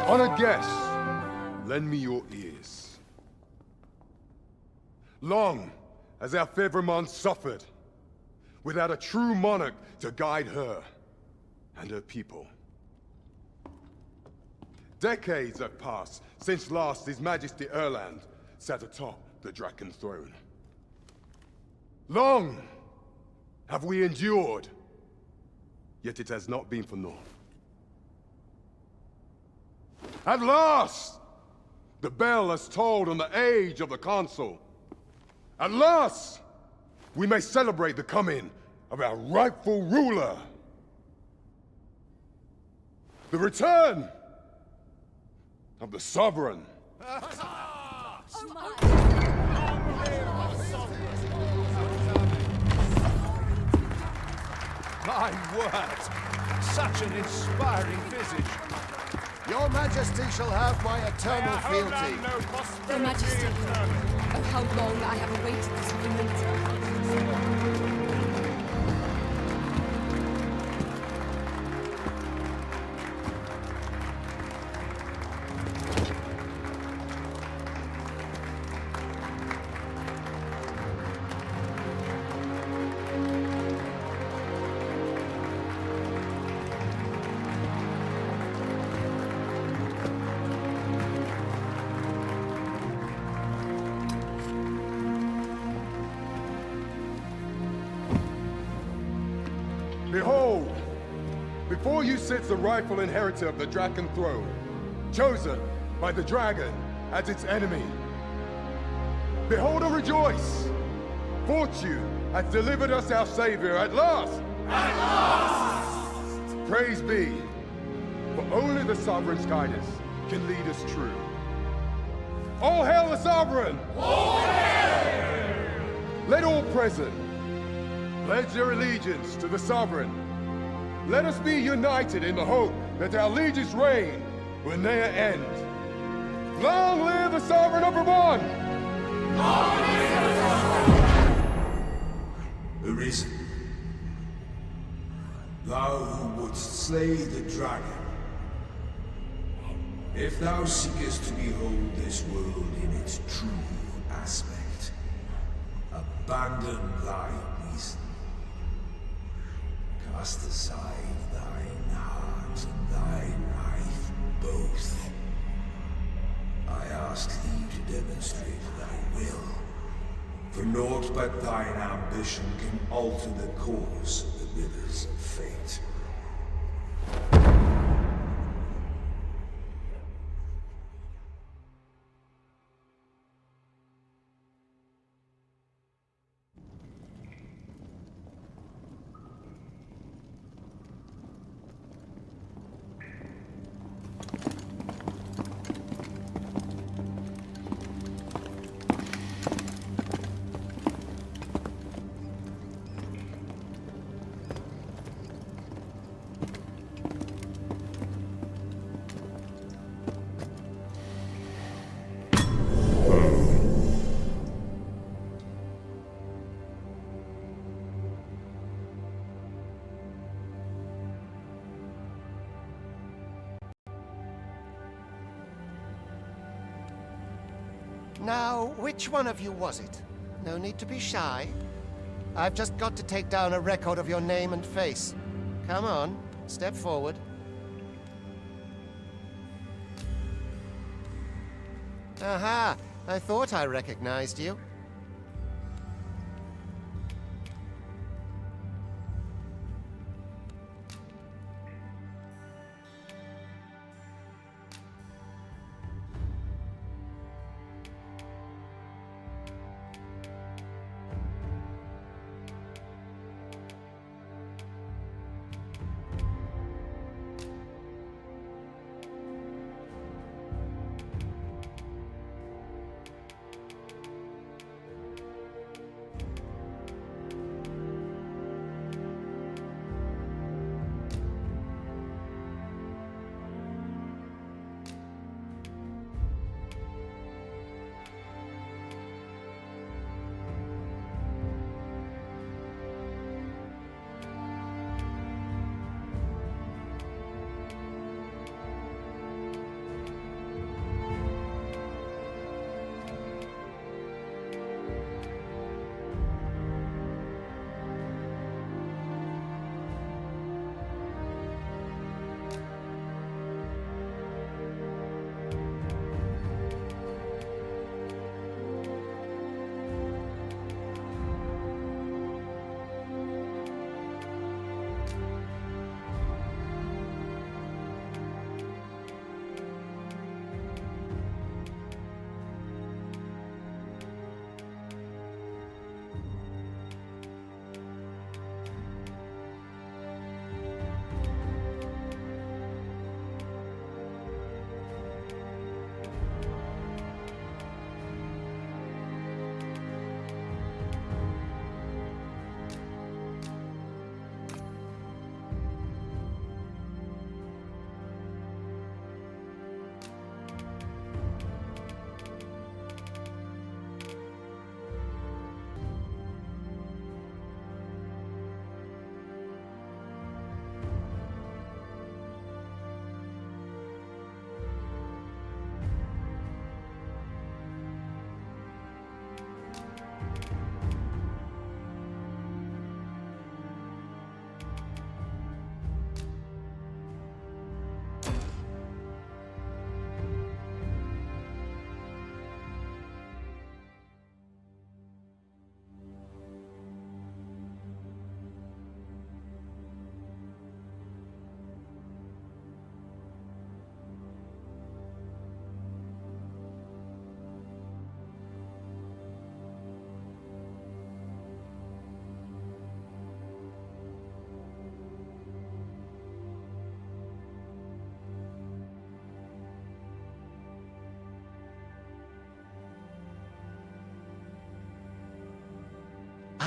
Honored guests, lend me your ears. Long has our Fevrimon suffered, without a true monarch to guide her and her people. Decades have passed since last His Majesty Erland sat atop the Draken throne. Long have we endured, yet it has not been for naught. At last, the bell has tolled on the age of the Council. At last, we may celebrate the coming of our rightful ruler. The return of the Sovereign. My word! Such an inspiring visage! Your Majesty shall have my eternal fealty. Your Majesty, oh how long I have awaited this moment. Behold, before you sits the rightful inheritor of the Draken throne, chosen by the dragon as its enemy. Behold and rejoice! Fortune has delivered us our savior at last! At last! Praise be, for only the Sovereign's guidance can lead us true. All hail the Sovereign! All hail! Let all present pledge their allegiance to the Sovereign. Let us be united in the hope that our liege's reign will ne'er end. Long live the Sovereign of Vermont! Long live the Sovereign! Arisen, thou who wouldst slay the dragon, if thou seekest to behold this world in its true aspect, abandon thy reason. Cast aside thine heart and thy knife both. I ask thee to demonstrate thy will, for naught but thine ambition can alter the course of the rivers of fate. Now, which one of you was it? No need to be shy. I've just got to take down a record of your name and face. Come on, step forward. Aha! I thought I recognized you.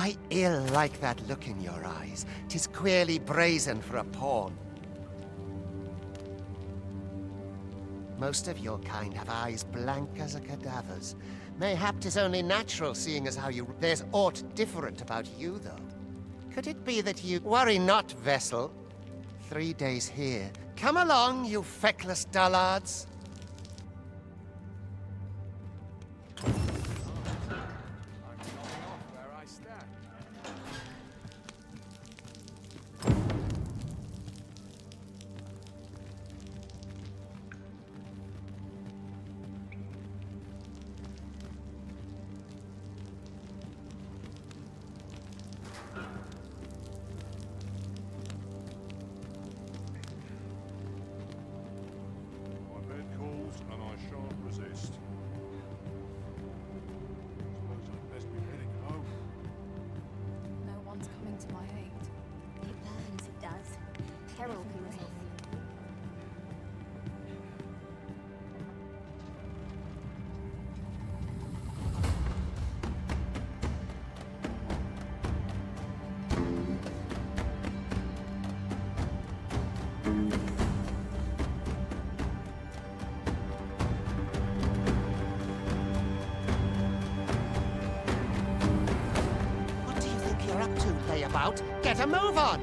I ill like that look in your eyes. 'Tis queerly brazen for a pawn. Most of your kind have eyes blank as a cadaver's. Mayhap 'tis only natural, seeing as how you... There's aught different about you, though. Could it be that you... Worry not, vessel. 3 days here. Come along, you feckless dullards. And I shan't resist. Suppose I'd best be heading home. No one's coming to my aid. It burns, it does. Peril can result. What do you think you're up to, layabout? Get a move on!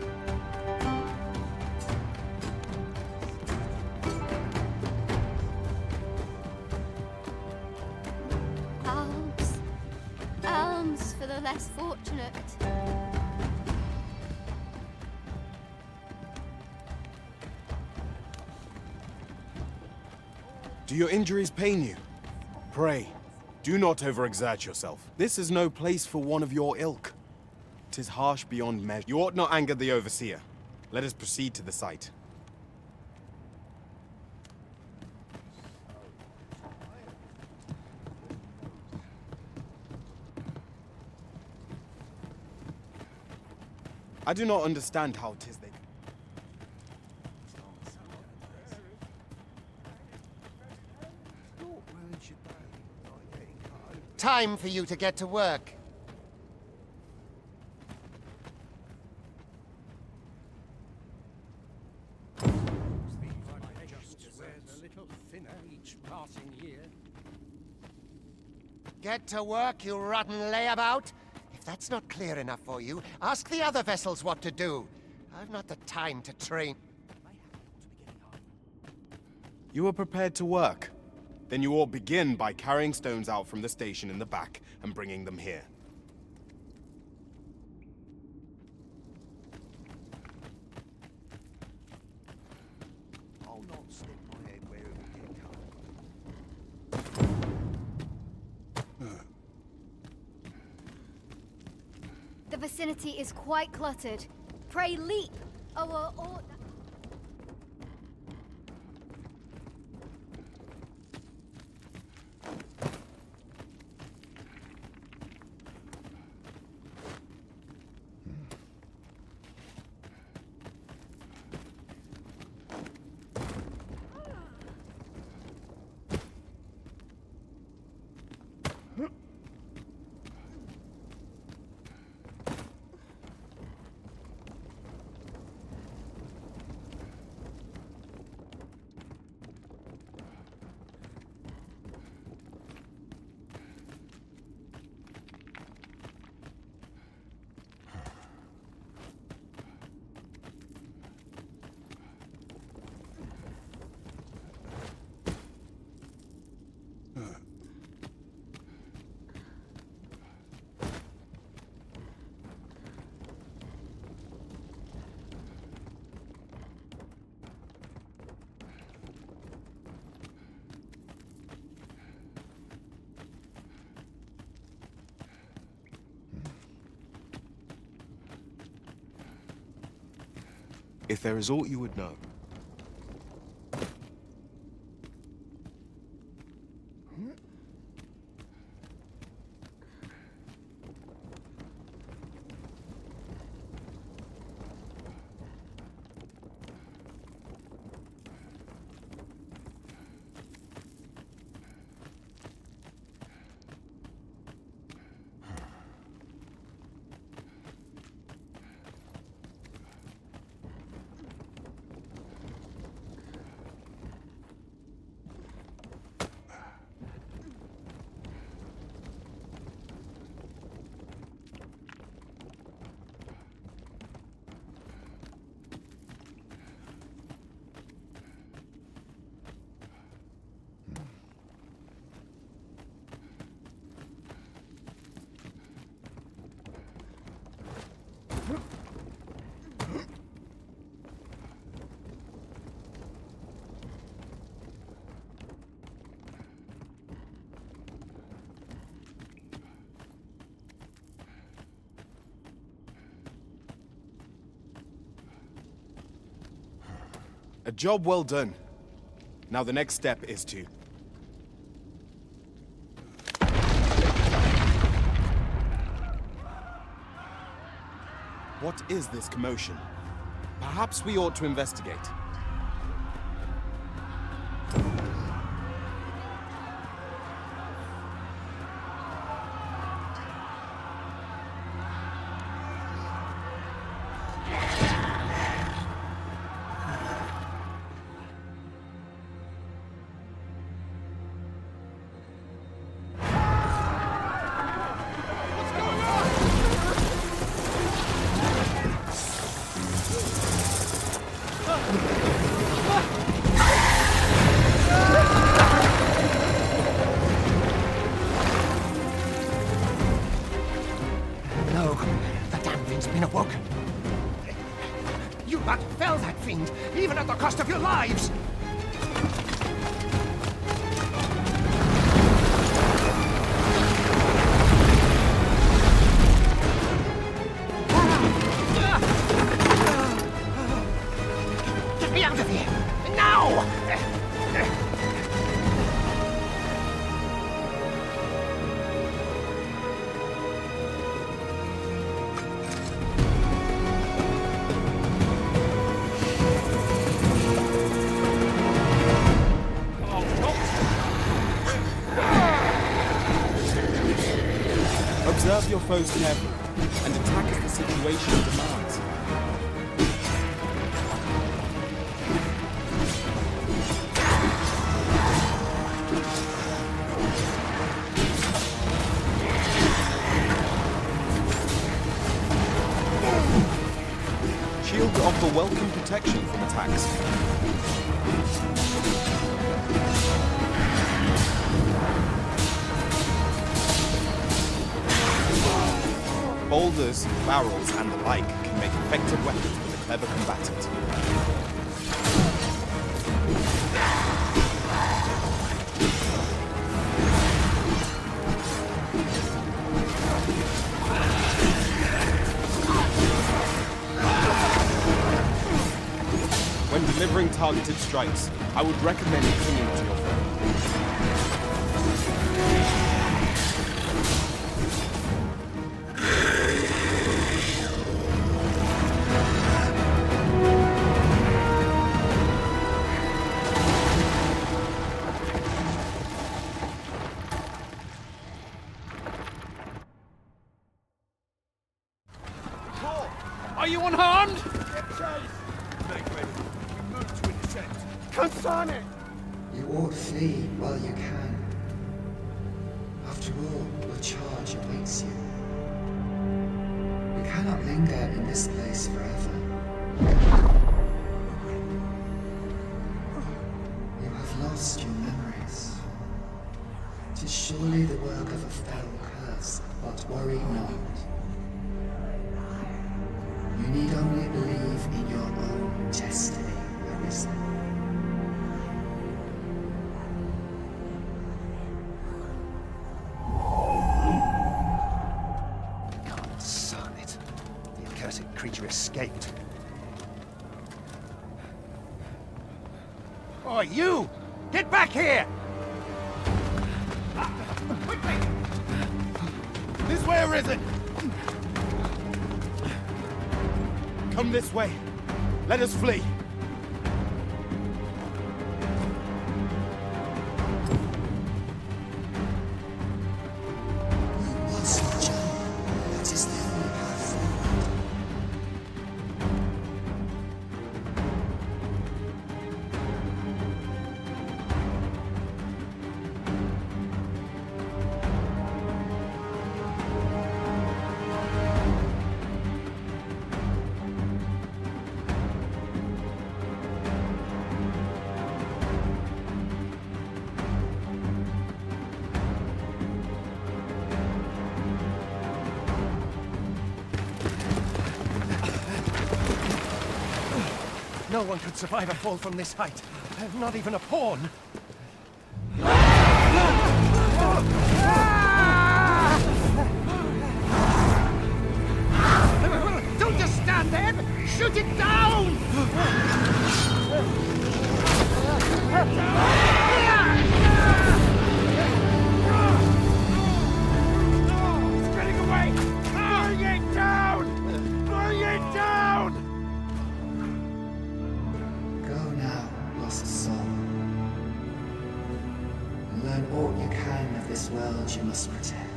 Alms. Alms for the less fortunate. Do your injuries pain you? Pray, do not overexert yourself. This is no place for one of your ilk. 'Tis harsh beyond measure. You ought not anger the overseer. Let us proceed to the site. I do not understand how 'tis they... Time for you to get to work. Get to work, you rotten layabout. If that's not clear enough for you, ask the other vessels what to do. I've not the time to train. You are prepared to work. Then you ought begin by carrying stones out from the station in the back and bringing them here. I'll not stick my head where it will get The vicinity is quite cluttered. Pray leap! Or... If there is aught you would know, A job well done. Now the next step is to... What is this commotion? Perhaps we ought to investigate. No, the damn thing's been awoken. You lot fell that fiend, even at the cost of your lives! Get me out of here! Now! Observe your foes carefully, and attack as the situation demands. Shields offer welcome protection from attacks. Boulders, barrels, and the like can make effective weapons for the clever combatant. When delivering targeted strikes, I would recommend clinging to your foe. Are you unharmed? Make ready. We move to intercept. Concern it! You ought flee while you can. After all, your charge awaits you. You cannot linger in this place forever. You have lost your memories. 'Tis surely the work of a fell curse, but worry not. You need only believe in your own destiny, Arisen. Concern it. The accursed creature escaped. Oh, you! Get back here! Quickly! This way, Arisen! Come this way. Let us flee. You must jump. That is the only path forward. No one could survive a fall from this height. Not even a pawn. Don't just stand there! Shoot it down! getting away! Bring it down! Bring it down! Go now, lost soul. Learn all you can of this world you must protect.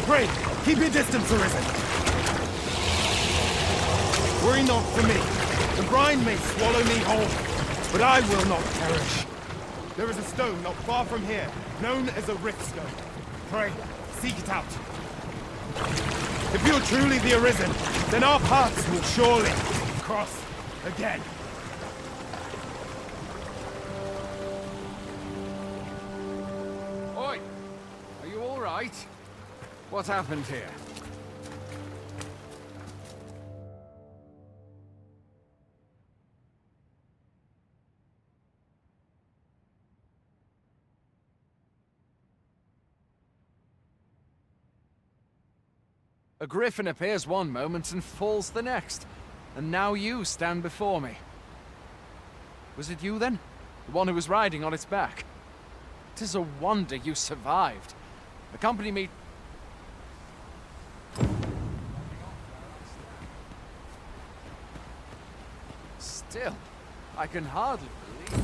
Pray, keep your distance, Arisen. Worry not for me. The brine may swallow me whole, but I will not perish. There is a stone not far from here, known as a rift stone. Pray, seek it out. If you're truly the Arisen, then our paths will surely cross again. Oi! Are you all right? What happened here? A griffin appears one moment and falls the next. And now you stand before me. Was it you then? The one who was riding on its back? 'Tis a wonder you survived. Accompany me. Still, I can hardly believe.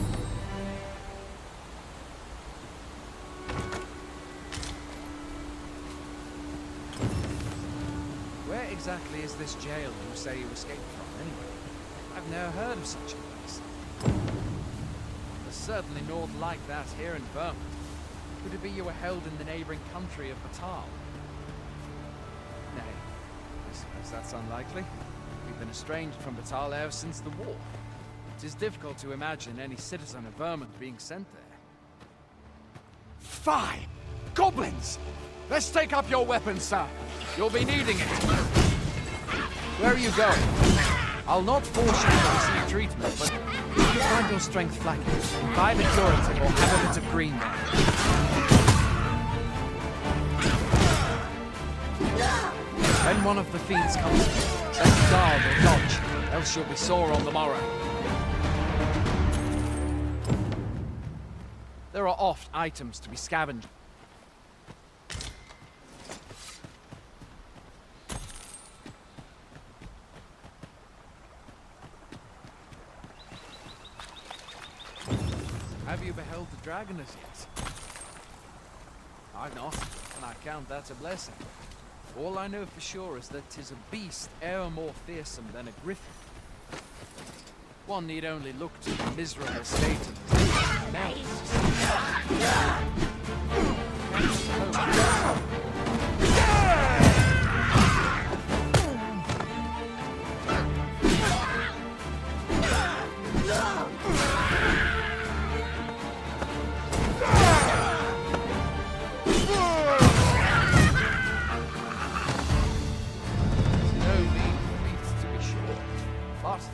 Where exactly is this jail you say you escaped from, anyway? I've never heard of such a place. There's certainly naught like that here in Vermont. Could it be you were held in the neighboring country of Batal? Nay, I suppose that's unlikely. We've been estranged from Batal ever since the war. It is difficult to imagine any citizen of Vermont being sent there. Fie! Goblins! Let's take up your weapons, sir. You'll be needing it. Where are you going? I'll not force you to receive treatment, but Find your strength flanking. Imbibe a curative or have a bit of green there. When one of the fiends comes, let's guard or dodge, else you'll be sore on the morrow. There are oft items to be scavenged. Have you beheld the dragon as yet? I've not, and I count that a blessing. All I know for sure is that 'tis a beast e'er more fearsome than a griffin. One need only look to the miserable state of the melt.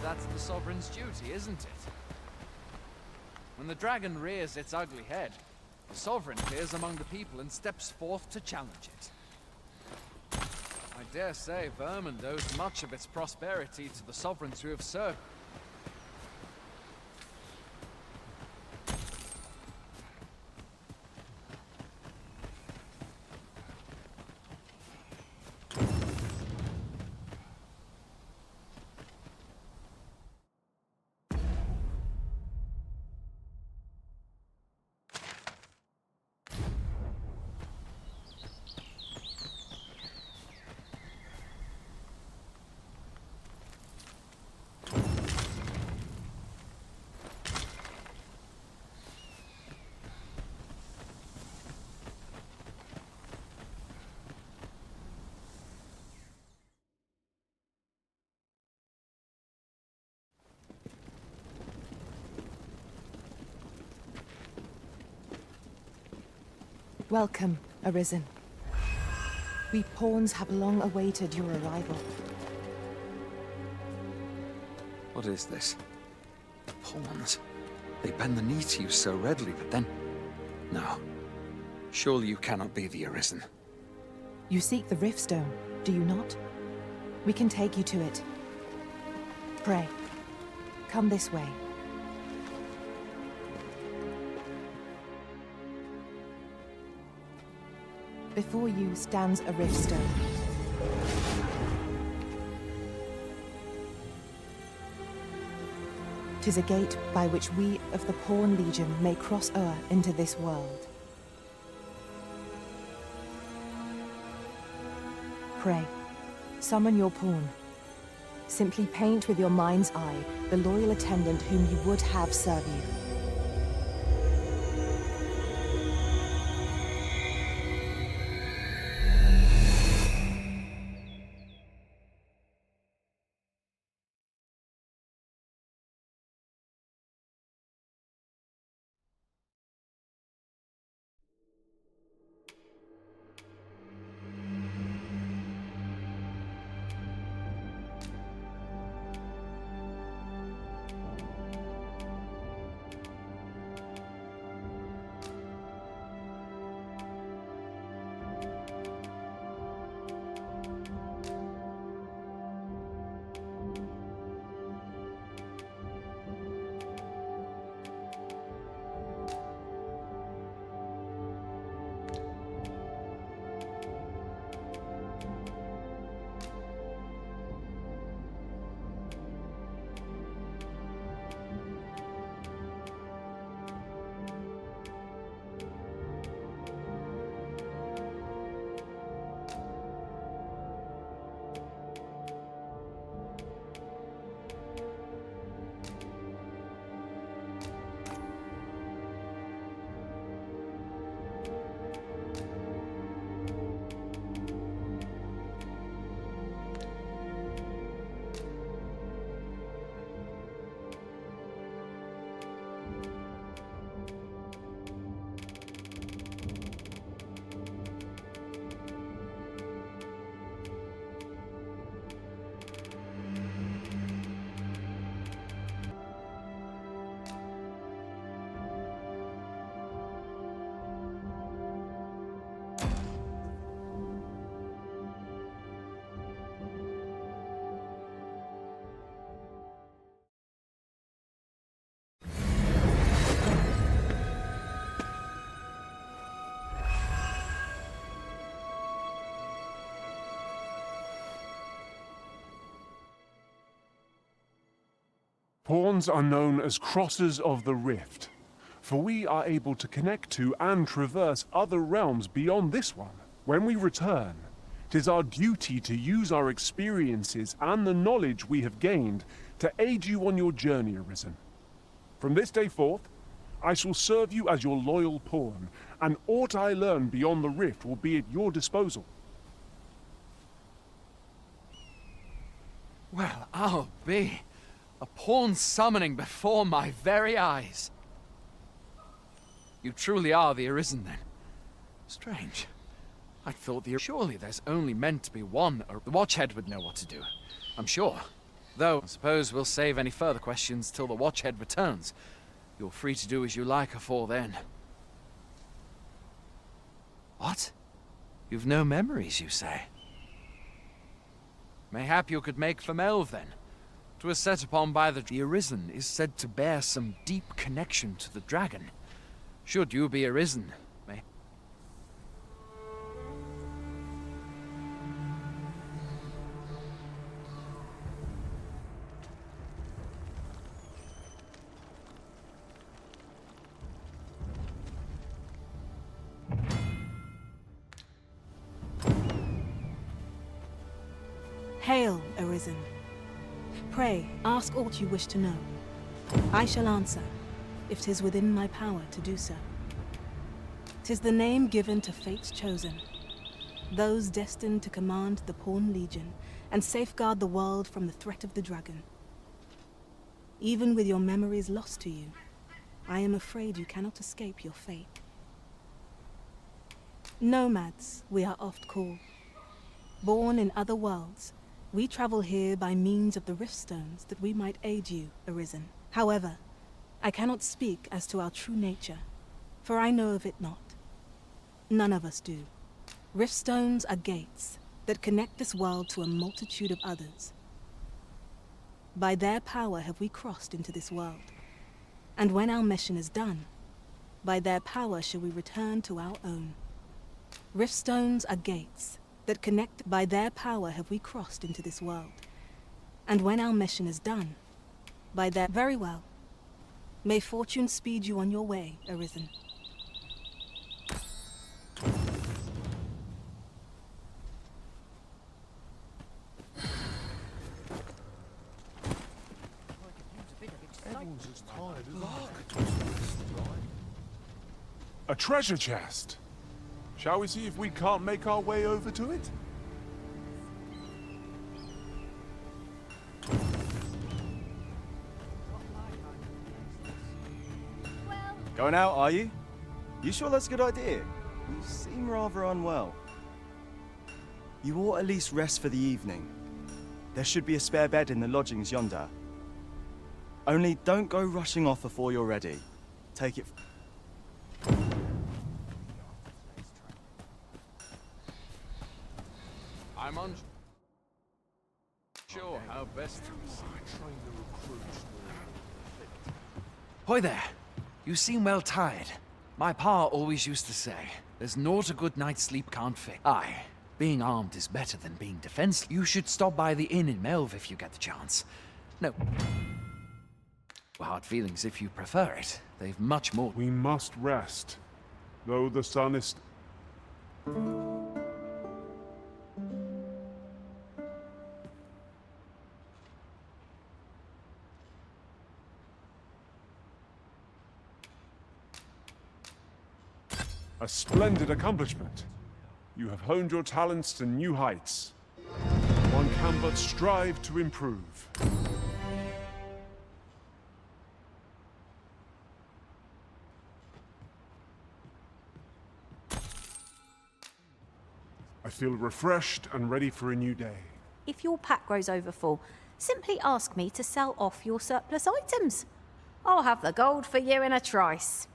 That's the sovereign's duty, isn't it? When the dragon rears its ugly head, the sovereign appears among the people and steps forth to challenge it. I dare say Vermund owes much of its prosperity to the sovereigns who have served. Welcome, Arisen. We pawns have long awaited your arrival. What is this? The pawns? They bend the knee to you so readily, but then... No. Surely you cannot be the Arisen. You seek the Riftstone, do you not? We can take you to it. Pray, come this way. Before you stands a Riftstone. Tis a gate by which we of the Pawn Legion may cross o'er into this world. Pray, summon your pawn. Simply paint with your mind's eye the loyal attendant whom you would have serve you. Pawns are known as crossers of the rift, for we are able to connect to and traverse other realms beyond this one. When we return, it is our duty to use our experiences and the knowledge we have gained to aid you on your journey, Arisen. From this day forth, I shall serve you as your loyal pawn, and aught I learn beyond the rift will be at your disposal. Well, I'll be. A pawn summoning before my very eyes. You truly are the Arisen, then. Strange. I thought surely there's only meant to be one, or the Watchhead would know what to do. I'm sure. Though, I suppose we'll save any further questions till the Watchhead returns. You're free to do as you like afore then. What? You've no memories, you say? Mayhap you could make for Melve, then. 'Twas set upon by the Arisen is said to bear some deep connection to the dragon. Should you be Arisen, may... Hail, Arisen. Pray, ask aught you wish to know. I shall answer, if 'tis within my power to do so. 'Tis the name given to fate's chosen, those destined to command the Pawn Legion and safeguard the world from the threat of the dragon. Even with your memories lost to you, I am afraid you cannot escape your fate. Nomads, we are oft called. Born in other worlds, we travel here by means of the Riftstones that we might aid you, Arisen. However, I cannot speak as to our true nature, for I know of it not. None of us do. Riftstones are gates that connect this world to a multitude of others. By their power have we crossed into this world. And when our mission is done, by their power shall we return to our own. Riftstones are gates that connect. By their power have we crossed into this world. And when our mission is done, by their... Very well. May fortune speed you on your way, Arisen. A treasure chest! Shall we see if we can't make our way over to it? Going out, are you? You sure that's a good idea? You seem rather unwell. You ought at least rest for the evening. There should be a spare bed in the lodgings yonder. Only don't go rushing off before you're ready. Take it... I'm unsure how best to train the recruits. Hoy there! You seem well tired. My pa always used to say, there's naught a good night's sleep can't fix. Aye, being armed is better than being defenseless. You should stop by the inn in Melve if you get the chance. No. Hard feelings if you prefer it. They've much more... We must rest, though the sun is... A splendid accomplishment. You have honed your talents to new heights. One can but strive to improve. I feel refreshed and ready for a new day. If your pack grows over full, simply ask me to sell off your surplus items. I'll have the gold for you in a trice.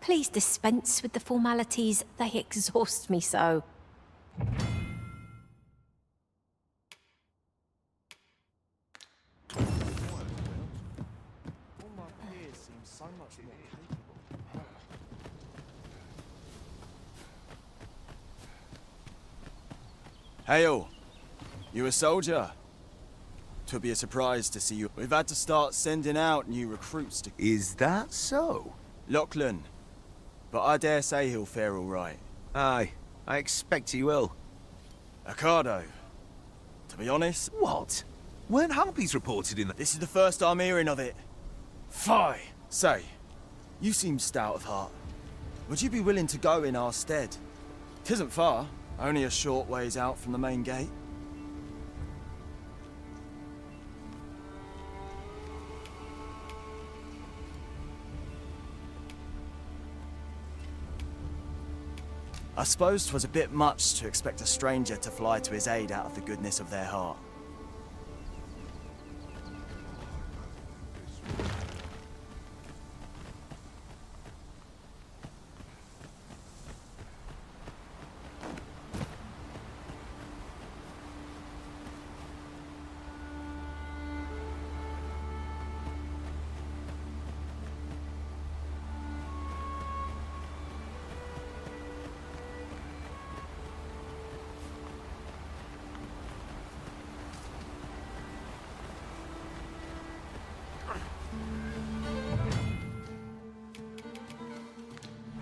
Please dispense with the formalities. They exhaust me so. so much more capable. Hail! You a soldier? 'Twould be a surprise to see you. We've had to start sending out new recruits to... Is that so? Lachlan. But I dare say he'll fare all right. Aye, I expect he will. Ocado. To be honest... What? Weren't harpies reported in the... This is the first I'm hearing of it. Fie! Say, you seem stout of heart. Would you be willing to go in our stead? 'Tisn't far, only a short ways out from the main gate. I suppose 'twas a bit much to expect a stranger to fly to his aid out of the goodness of their heart.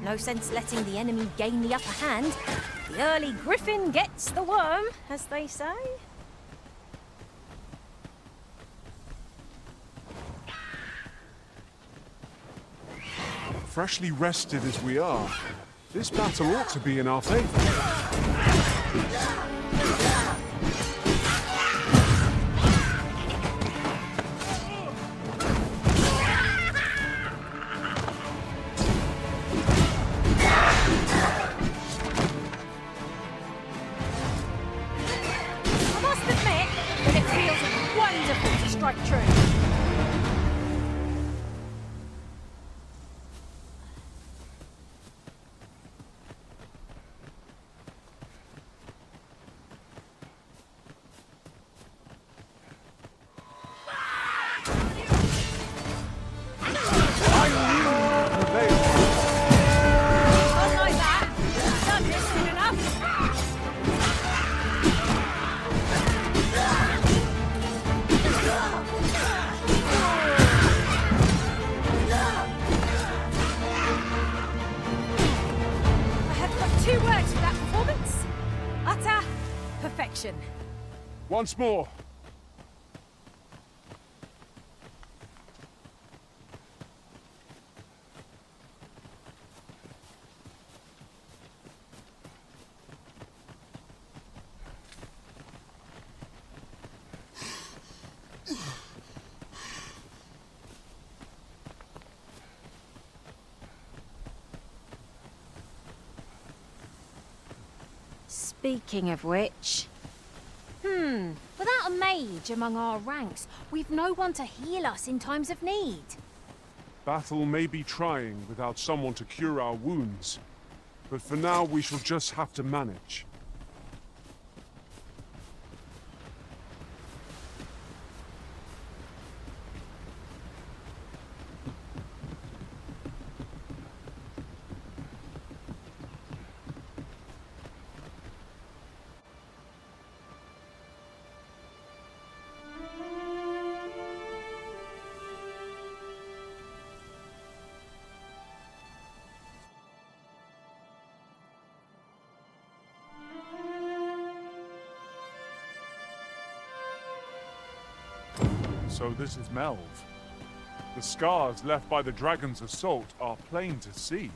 No sense letting the enemy gain the upper hand. The early griffin gets the worm, as they say. Freshly rested as we are, this battle ought to be in our favor. Once more. Speaking of which... without a mage among our ranks, we've no one to heal us in times of need. Battle may be trying without someone to cure our wounds, but for now we shall just have to manage. So this is Melv. The scars left by the dragon's assault are plain to see.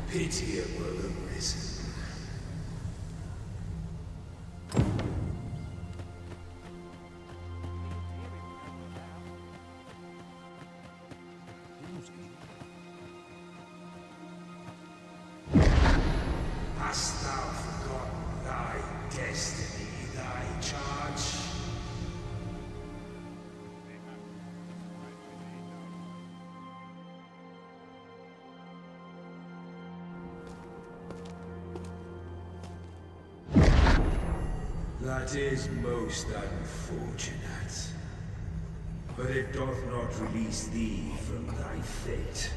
Pity it were Arisen. Hast thou forgotten thy destiny, thy charge? That is most unfortunate. But it doth not release thee from thy fate.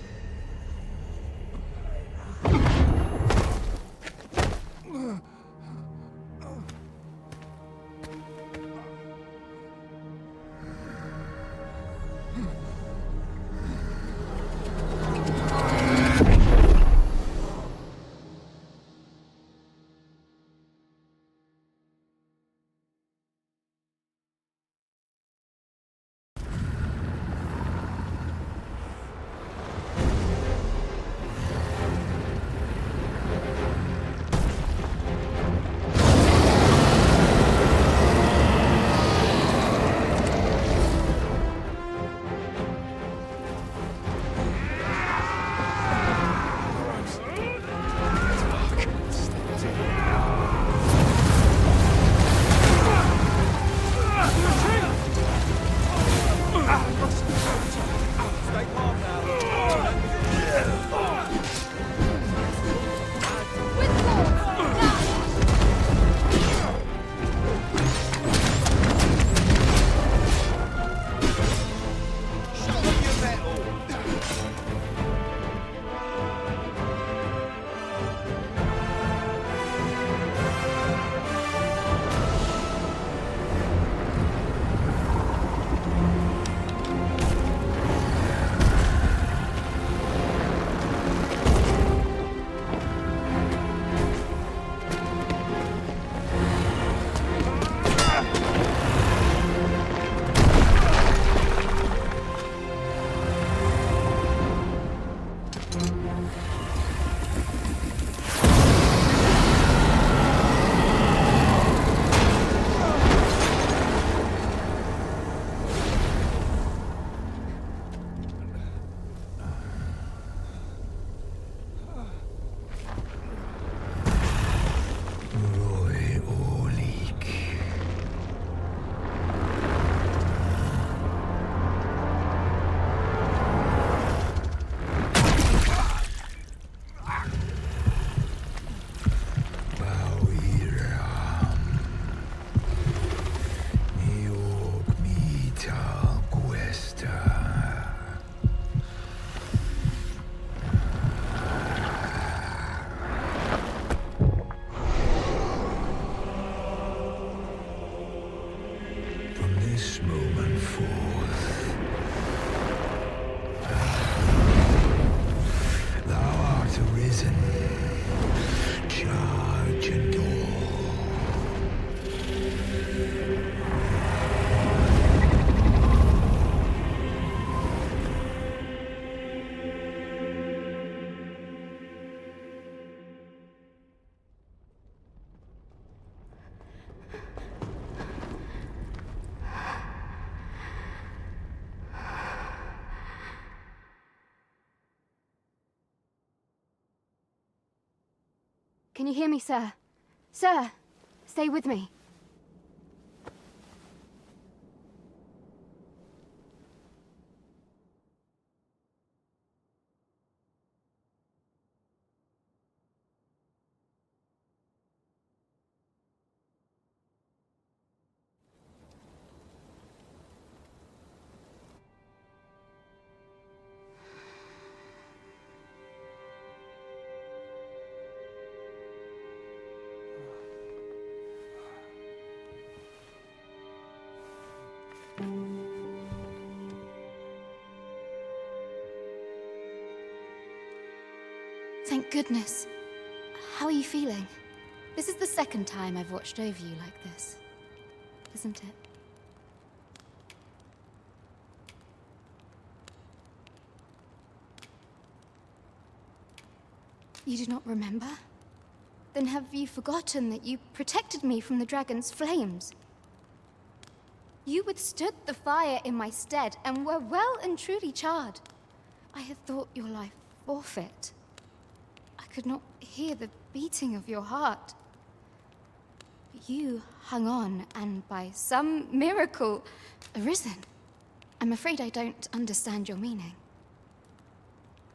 Can you hear me, sir? Sir, stay with me. Thank goodness. How are you feeling? This is the second time I've watched over you like this, isn't it? You do not remember? Then have you forgotten that you protected me from the dragon's flames? You withstood the fire in my stead and were well and truly charred. I had thought your life forfeit. I could not hear the beating of your heart. But you hung on, and by some miracle, arisen. I'm afraid I don't understand your meaning.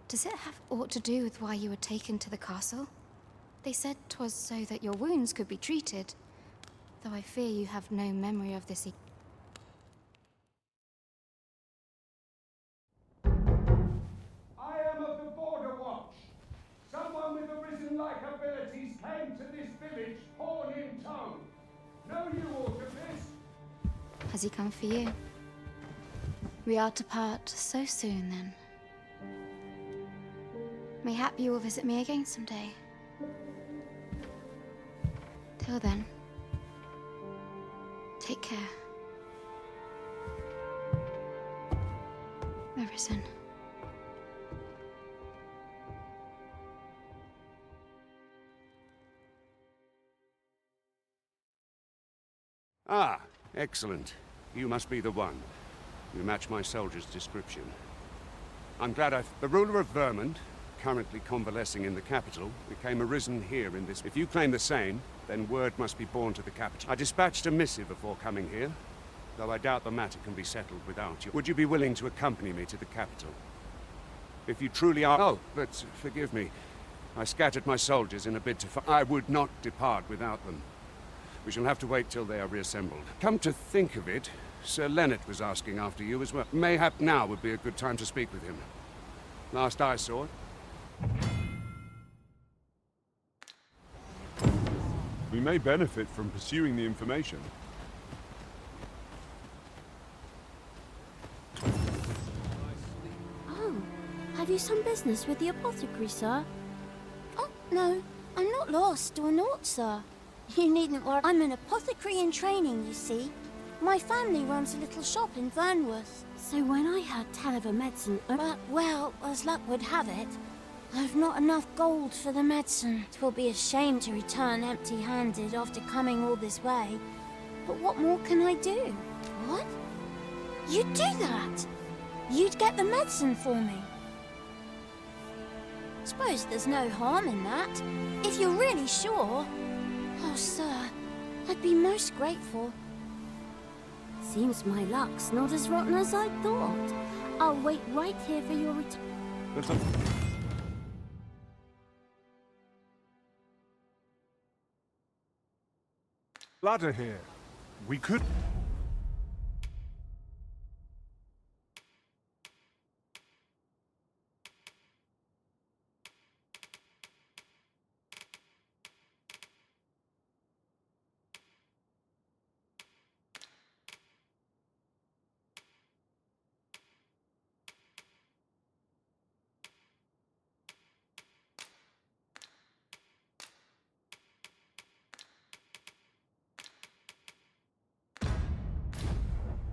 Does it have aught to do with why you were taken to the castle? They said 'twas so that your wounds could be treated. Though I fear you have no memory of this. I am of the Border Watch. Someone with Arisen-like abilities came to this village, horn in tow. Know you aught of this? Has he come for you? We are to part so soon, then. Mayhap you will visit me again someday. Till then, take care. Arisen. Ah, excellent. You must be the one. You match my soldier's description. I'm glad the ruler of Vermont, currently convalescing in the capital, became Arisen here in this. If you claim the same, then word must be borne to the capital. I dispatched a missive before coming here, though I doubt the matter can be settled without you. Would you be willing to accompany me to the capital? If you truly are— Oh, but forgive me. I scattered my soldiers in a bid to I would not depart without them. We shall have to wait till they are reassembled. Come to think of it, Sir Leonard was asking after you as well. Mayhap now would be a good time to speak with him. Last I saw it. We may benefit from pursuing the information. Oh, have you some business with the apothecary, sir? Oh, no, I'm not lost or naught, sir. You needn't worry. I'm an apothecary in training, you see. My family runs a little shop in Vernworth. So when I had tell of a medicine, but, well, as luck would have it, I've not enough gold for the medicine. 'Twill be a shame to return empty-handed after coming all this way. But what more can I do? What? You'd do that? You'd get the medicine for me? Suppose there's no harm in that, if you're really sure. Oh, sir, I'd be most grateful. Seems my luck's not as rotten as I thought. I'll wait right here for your return. Ladder here. We could...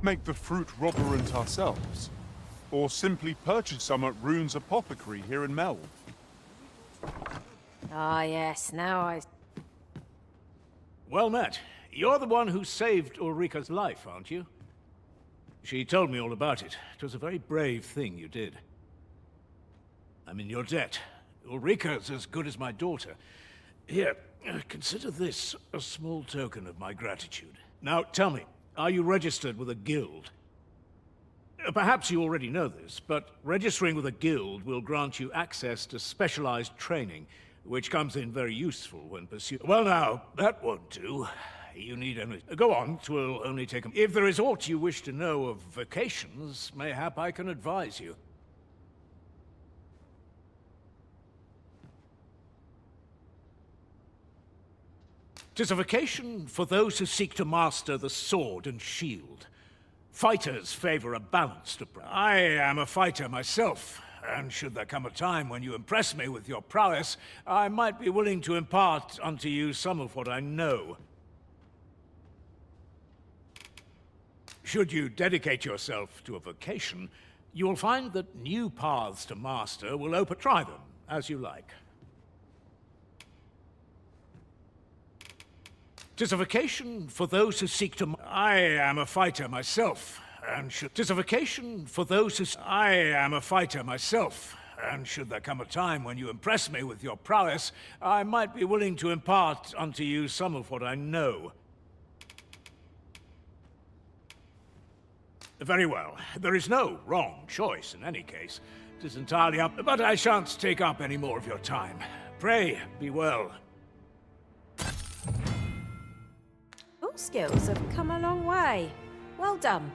make the fruit robberant ourselves, or simply purchase some at Rune's apothecary here in Melve. Ah, yes, now I... Well met. You're the one who saved Ulrika's life, aren't you? She told me all about it. It was a very brave thing you did. I'm in your debt. Ulrika's as good as my daughter. Here, consider this a small token of my gratitude. Now, tell me, are you registered with a guild? Perhaps you already know this, but registering with a guild will grant you access to specialized training, which comes in very useful when pursuing... Well now, that won't do. You need only... Go on, 'twill only take a... If there is aught you wish to know of vacations, mayhap I can advise you. 'Tis a vacation for those who seek to master the sword and shield. Fighters favor a balanced approach. I am a fighter myself, and should there come a time when you impress me with your prowess, I might be willing to impart unto you some of what I know. Should you dedicate yourself to a vocation, you will find that new paths to master will open. Try them, as you like. 'Tis a vacation for those who seek to... I am a fighter myself, and should... 'Tis a vacation for those who... I am a fighter myself, and should there come a time when you impress me with your prowess, I might be willing to impart unto you some of what I know. Very well. There is no wrong choice in any case. 'Tis entirely up... But I shan't take up any more of your time. Pray, be well. skills have come a long way. Well done.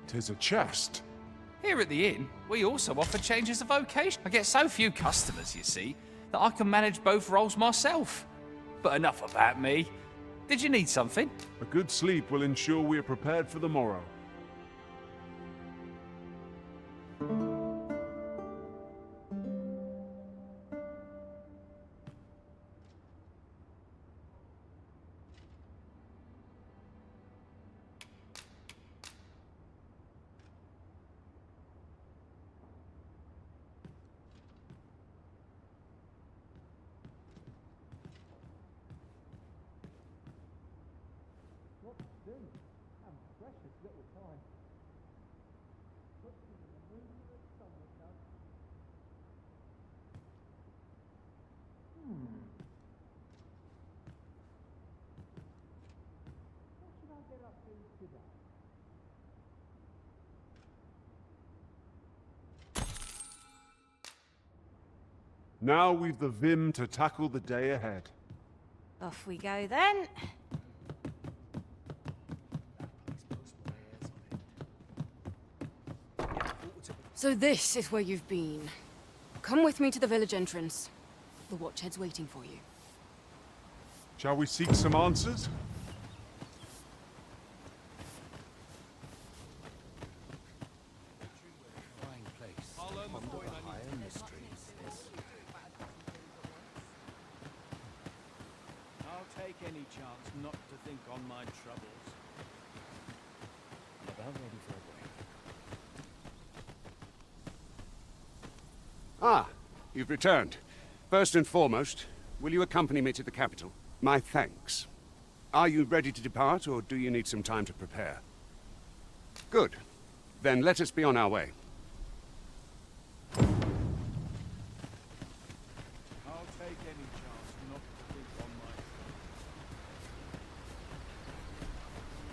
Tis a chest. Here at the inn, we also offer changes of vocation. I get so few customers, you see, that I can manage both roles myself. But enough about me. Did you need something? A good sleep will ensure we are prepared for the morrow. Now we've the vim to tackle the day ahead. Off we go then. So this is where you've been. Come with me to the village entrance. The Watchhead's waiting for you. Shall we seek some answers? I'll take any chance not to think on my troubles. About ready for a break. Ah, you've returned. First and foremost, will you accompany me to the capital? My thanks. Are you ready to depart, or do you need some time to prepare? Good. Then let us be on our way. I'll take any chance not to think on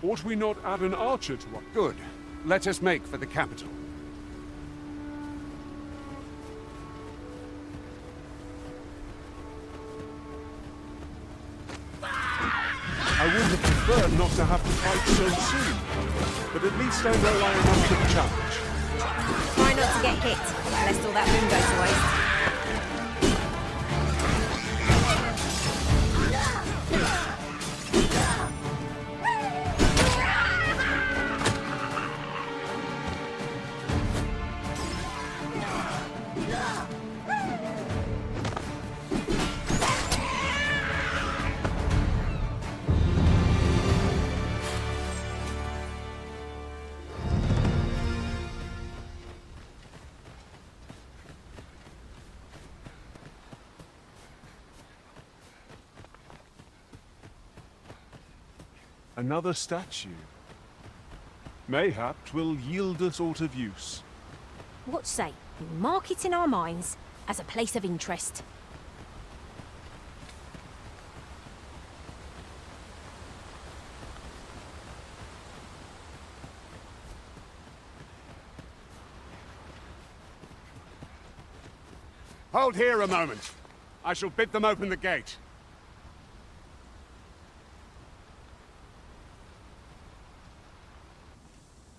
my Ought we not add an archer to our... Good. Let us make for the capital. I would have preferred not to have to fight so soon, but at least I know I am up to the challenge. Try not to get hit, lest all that room goes to waste. Another statue. Mayhap 'twill yield us aught of use. What say we mark it in our minds as a place of interest? Hold here a moment. I shall bid them open the gate.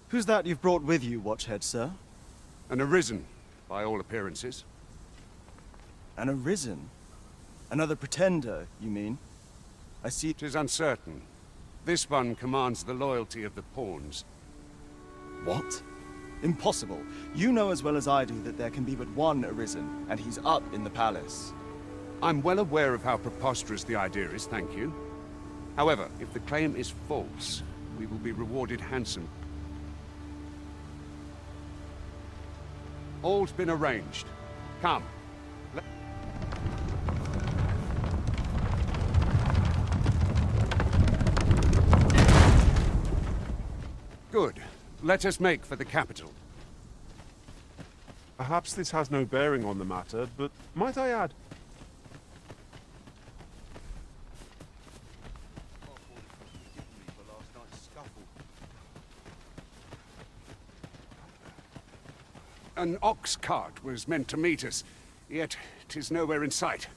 Who's that you've brought with you, Watchhead, sir? An Arisen, by all appearances. An Arisen? Another pretender, you mean? I see... 'Tis uncertain. This one commands the loyalty of the pawns. What? Impossible. You know as well as I do that there can be but one Arisen, and he's up in the palace. I'm well aware of how preposterous the idea is, thank you. However, if the claim is false, we will be rewarded handsomely. All's been arranged. Come. Good. Let us make for the capital. Perhaps this has no bearing on the matter, but might I add... An ox cart was meant to meet us, yet 'tis nowhere in sight.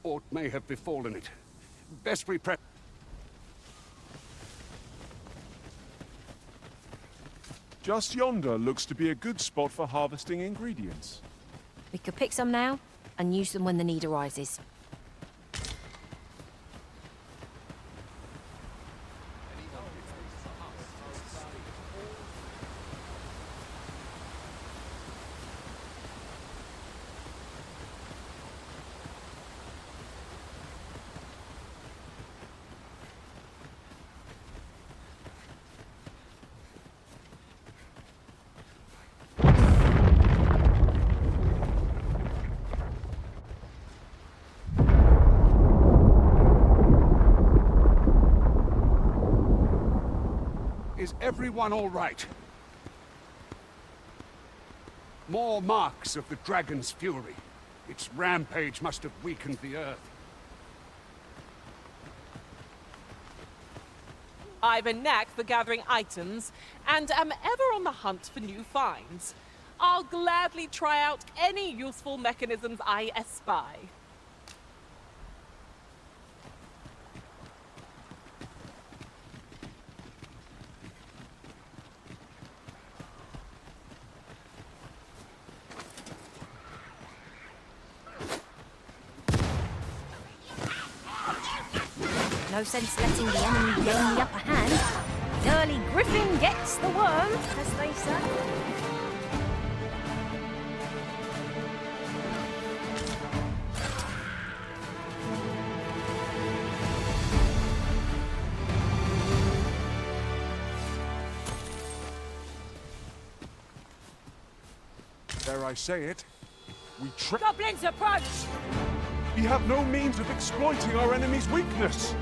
Aught may have befallen it. Best we prep. Just yonder looks to be a good spot for harvesting ingredients. We could pick some now, and use them when the need arises. Is everyone all right? More marks of the dragon's fury. Its rampage must have weakened the earth. I've a knack for gathering items, and am ever on the hunt for new finds. I'll gladly try out any useful mechanisms I espy. No sense letting the enemy gain the upper hand. The early griffin gets the worm, as they say. Dare I say it? Goblins approach! We have no means of exploiting our enemy's weakness.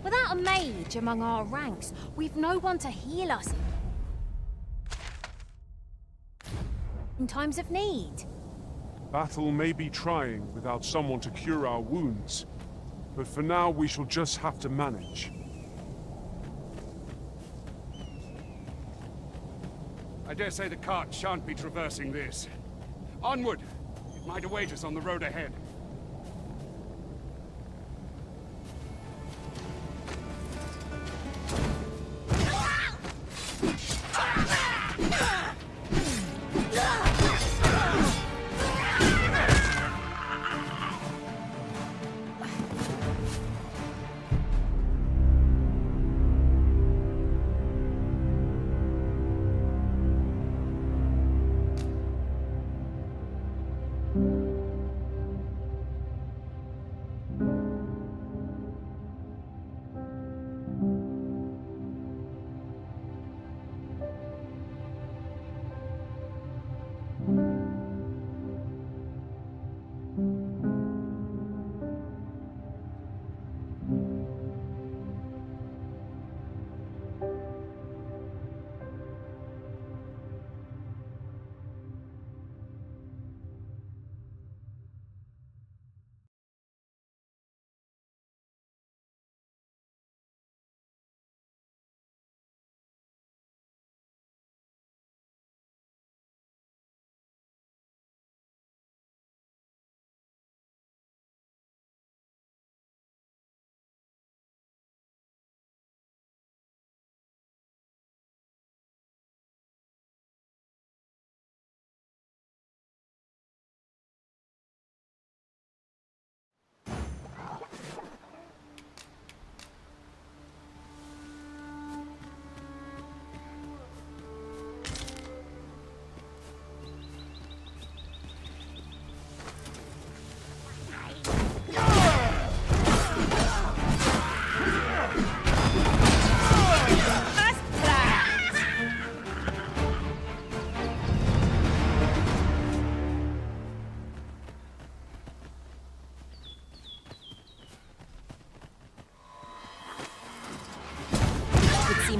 Without a mage among our ranks, we've no one to heal us in times of need. Battle may be trying without someone to cure our wounds, but for now we shall just have to manage. I dare say the cart shan't be traversing this. Onward! It might await us on the road ahead.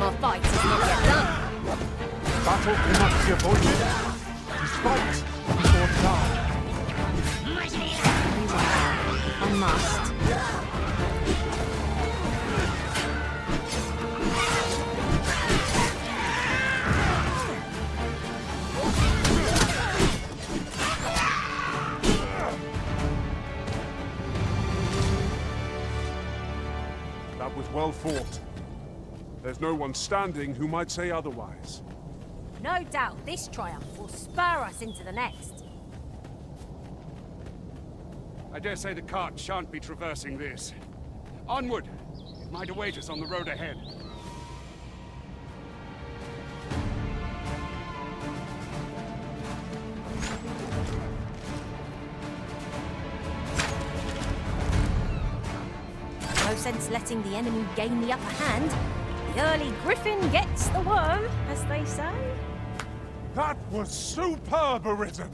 more fights is not yet done. Battle cannot be avoided. Just fight or die. Very well. I must. That was well fought. There's no one standing who might say otherwise. No doubt this triumph will spur us into the next. I dare say the cart shan't be traversing this. Onward! It might await us on the road ahead. No sense letting the enemy gain the upper hand. The early griffin gets the worm, as they say. That was superb, Arisen!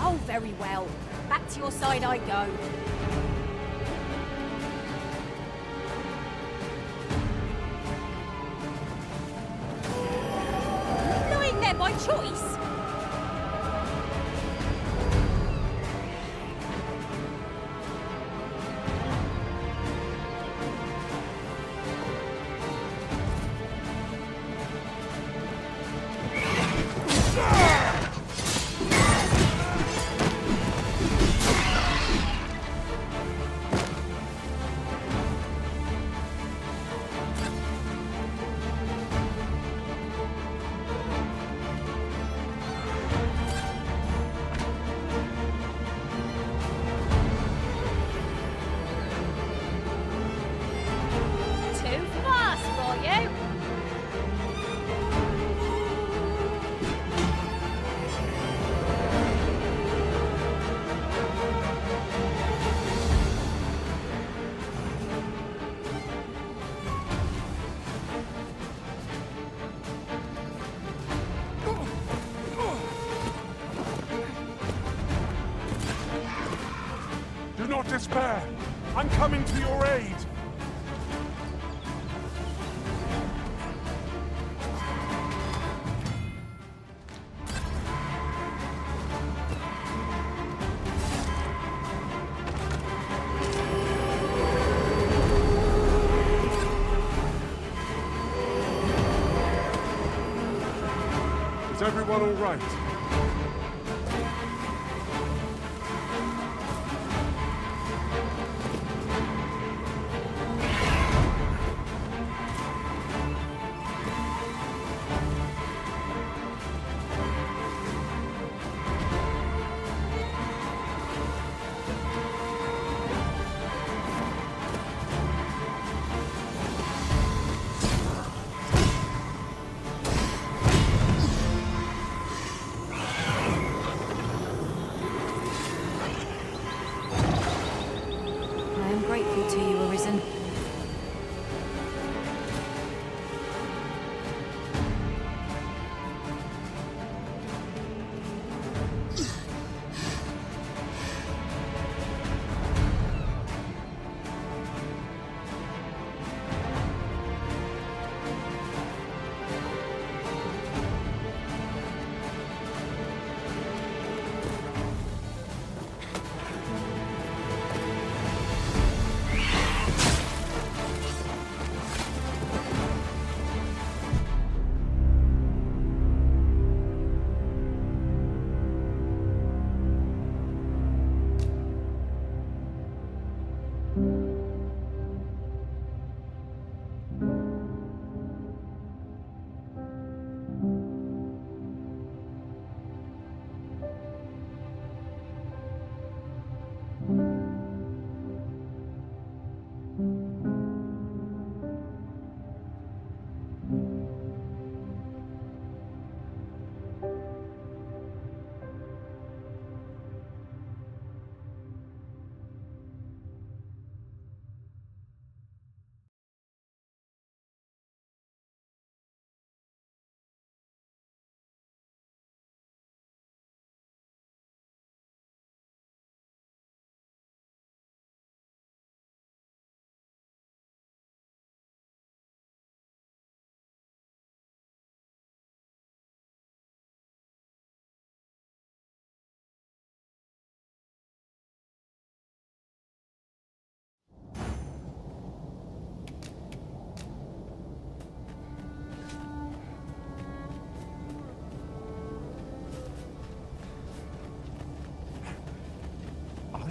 Oh, very well. Back to your side I go. Lying there by choice. Too fast for you. Do not despair! I'm coming to your aid! Is everyone all right?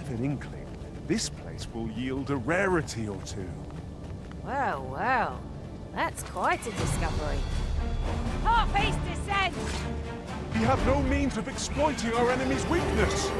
have an inkling, this place will yield a rarity or two. Well, well. That's quite a discovery. Harpies descend! We have no means of exploiting our enemy's weakness.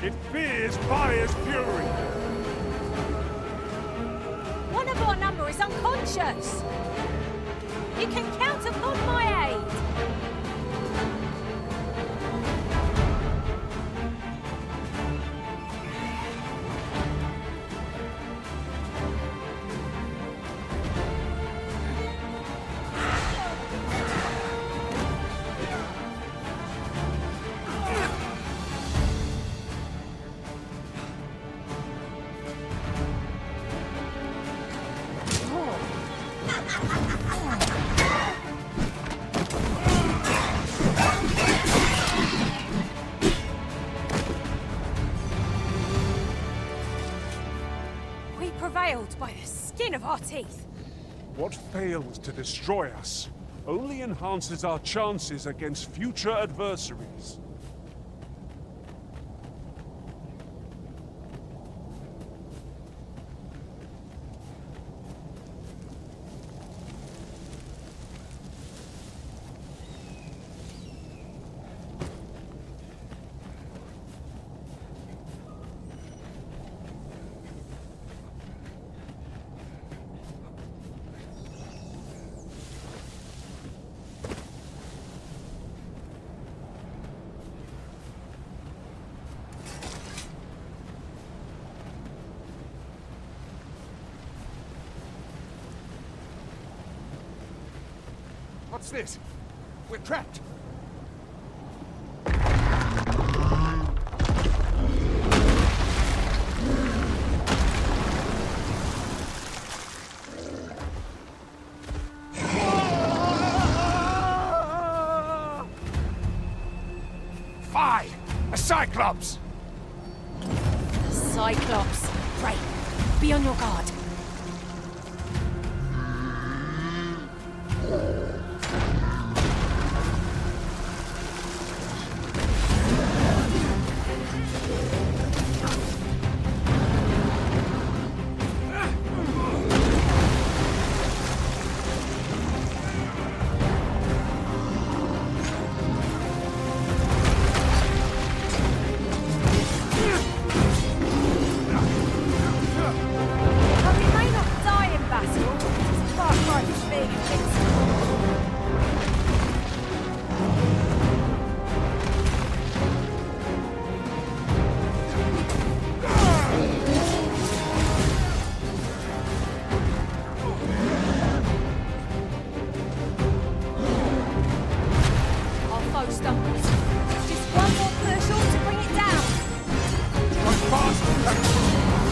It fears fire's fury. One of our number is unconscious. You can count upon my aid. By the skin of our teeth. What fails to destroy us only enhances our chances against future adversaries. What's this? We're trapped. Fie! A Cyclops! Cyclops. Pray, be on your guard.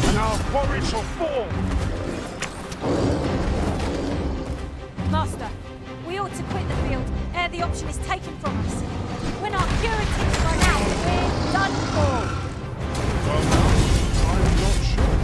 And our quarry shall fall! Master, we ought to quit the field ere the option is taken from us. When our curative run out, we're done for. Well now, I'm not sure.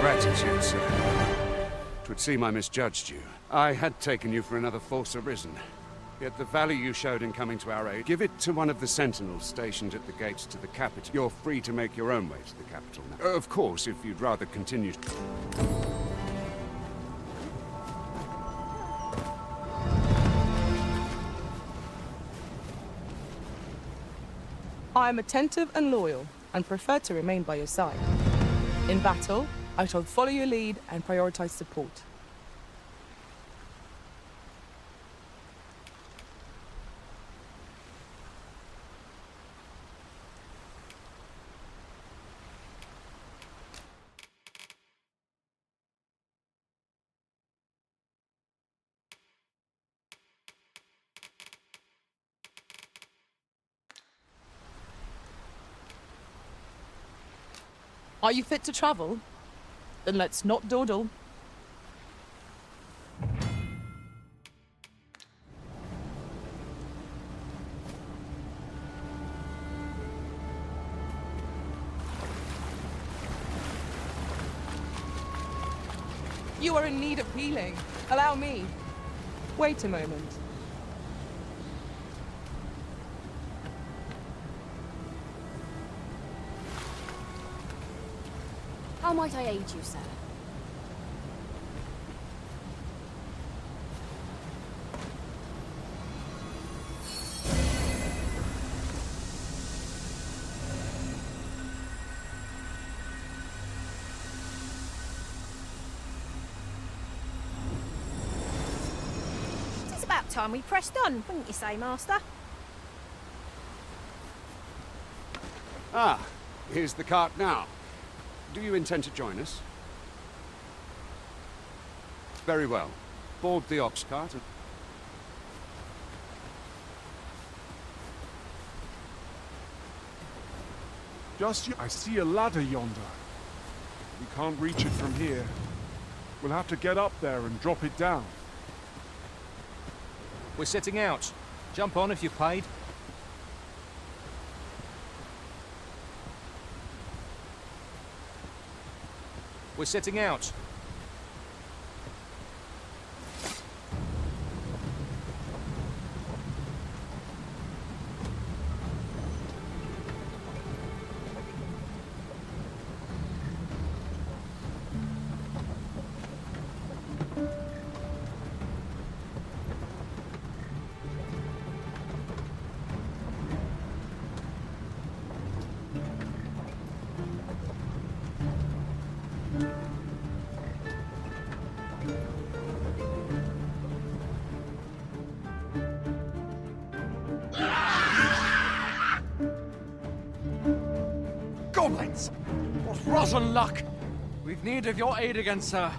Gratitude, sir. 'Twould seem I misjudged you. I had taken you for another false Arisen. Yet the value you showed in coming to our aid, give it to one of the sentinels stationed at the gates to the capital. You're free to make your own way to the capital now. Of course, if you'd rather continue... I am attentive and loyal, and prefer to remain by your side. In battle, I shall follow your lead and prioritize support. Are you fit to travel? Then let's not dawdle. You are in need of healing. Allow me. Wait a moment. How might I aid you, sir? It's about time we pressed on, wouldn't you say, Master? Ah, here's the cart now. Do you intend to join us? Very well. Board the ox cart and... I see a ladder yonder. We can't reach it from here. We'll have to get up there and drop it down. We're setting out. Jump on if you've paid. We're setting out. goblins! What rotten luck! We've need of your aid again, sir.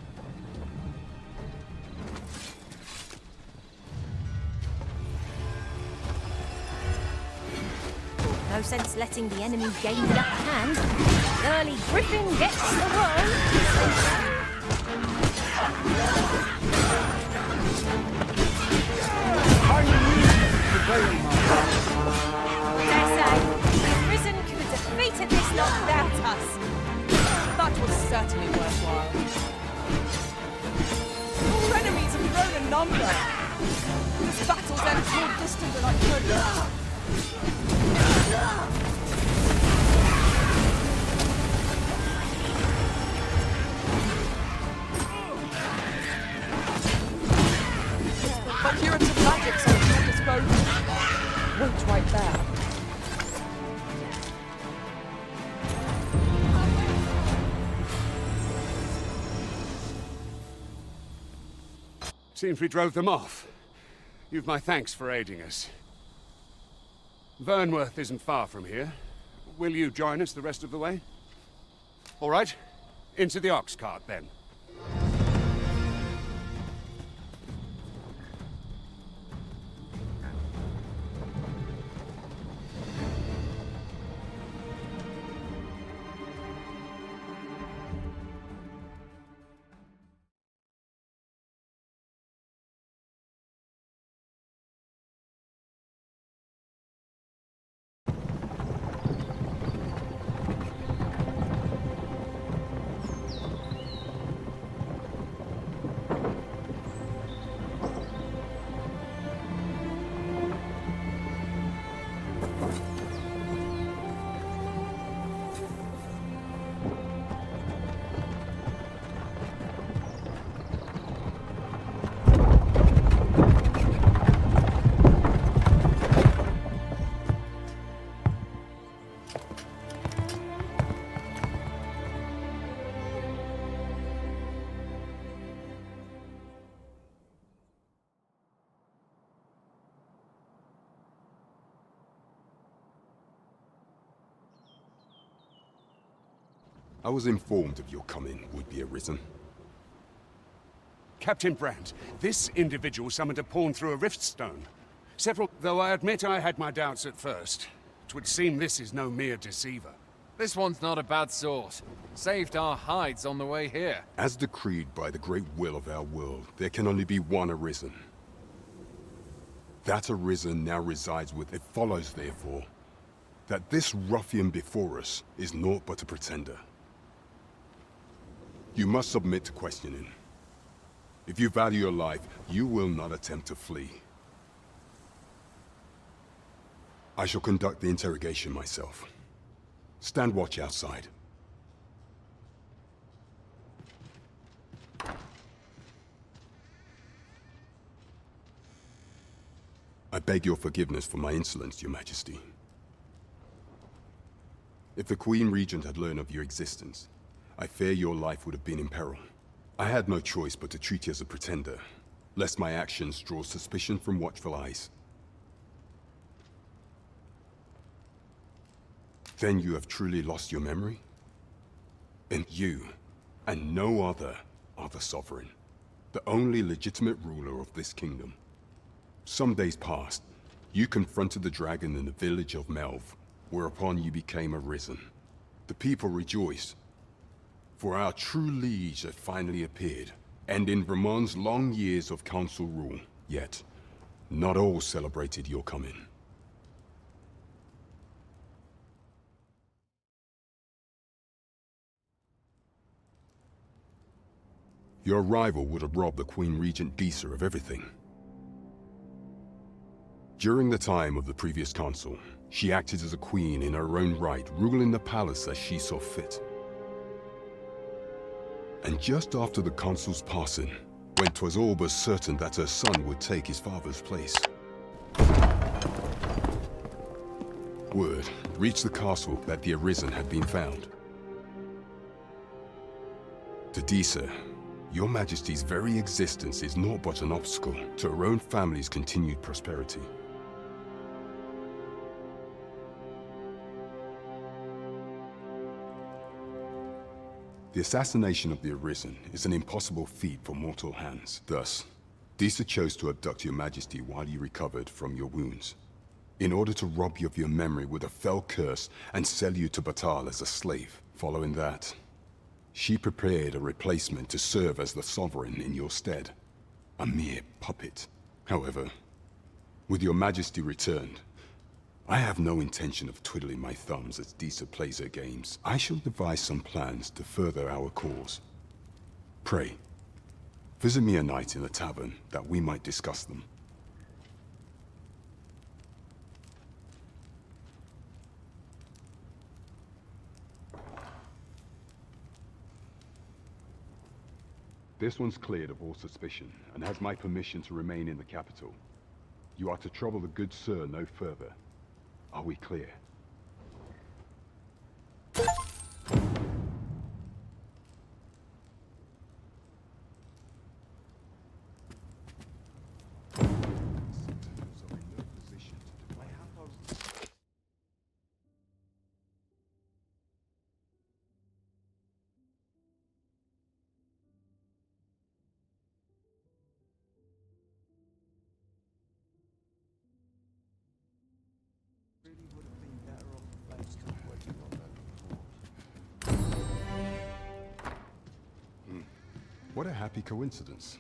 No sense letting the enemy gain the upper hand. The early griffin gets the worm. Dare say, the Arisen could have defeated this lot without us. That was certainly worthwhile. Our enemies have grown in number. This battle's ended more distant than I could. My curative magic so it's not disposed. Wait right there. Seems we drove them off. You've my thanks for aiding us. Vernworth isn't far from here. Will you join us the rest of the way? All right. Into the ox cart, then. I was informed of your coming would be Arisen. Captain Brandt, this individual summoned a pawn through a rift stone. Several, though I admit I had my doubts at first. 'Twould seem this is no mere deceiver. This one's not a bad sort. Saved our hides on the way here. As decreed by the great will of our world, there can only be one Arisen. That Arisen now resides with. It follows, therefore, that this ruffian before us is naught but a pretender. You must submit to questioning. If you value your life, you will not attempt to flee. I shall conduct the interrogation myself. Stand watch outside. I beg your forgiveness for my insolence, Your Majesty. If the Queen Regent had learned of your existence, I fear your life would have been in peril. I had no choice but to treat you as a pretender, lest my actions draw suspicion from watchful eyes. Then you have truly lost your memory? And you, and no other, are the Sovereign, the only legitimate ruler of this kingdom. Some days passed, you confronted the dragon in the village of Melv, whereupon you became Arisen. The people rejoiced, for our true liege had finally appeared, and in Vermon's long years of council rule. Yet, not all celebrated your coming. Your arrival would have robbed the Queen Regent Disa of everything. During the time of the previous council, she acted as a queen in her own right, ruling the palace as she saw fit. And just after the consul's passing, when 'twas all but certain that her son would take his father's place, word reached the castle that the Arisen had been found. To Disa, your Majesty's very existence is naught but an obstacle to her own family's continued prosperity. The assassination of the Arisen is an impossible feat for mortal hands. Thus, Disa chose to abduct your majesty while you recovered from your wounds, in order to rob you of your memory with a fell curse and sell you to Batal as a slave. Following that, she prepared a replacement to serve as the Sovereign in your stead. A mere puppet. However, with your majesty returned, I have no intention of twiddling my thumbs as Disa plays her games. I shall devise some plans to further our cause. Pray, visit me a night in the tavern that we might discuss them. This one's cleared of all suspicion and has my permission to remain in the capital. You are to trouble the good sir no further. Are we clear? What a happy coincidence.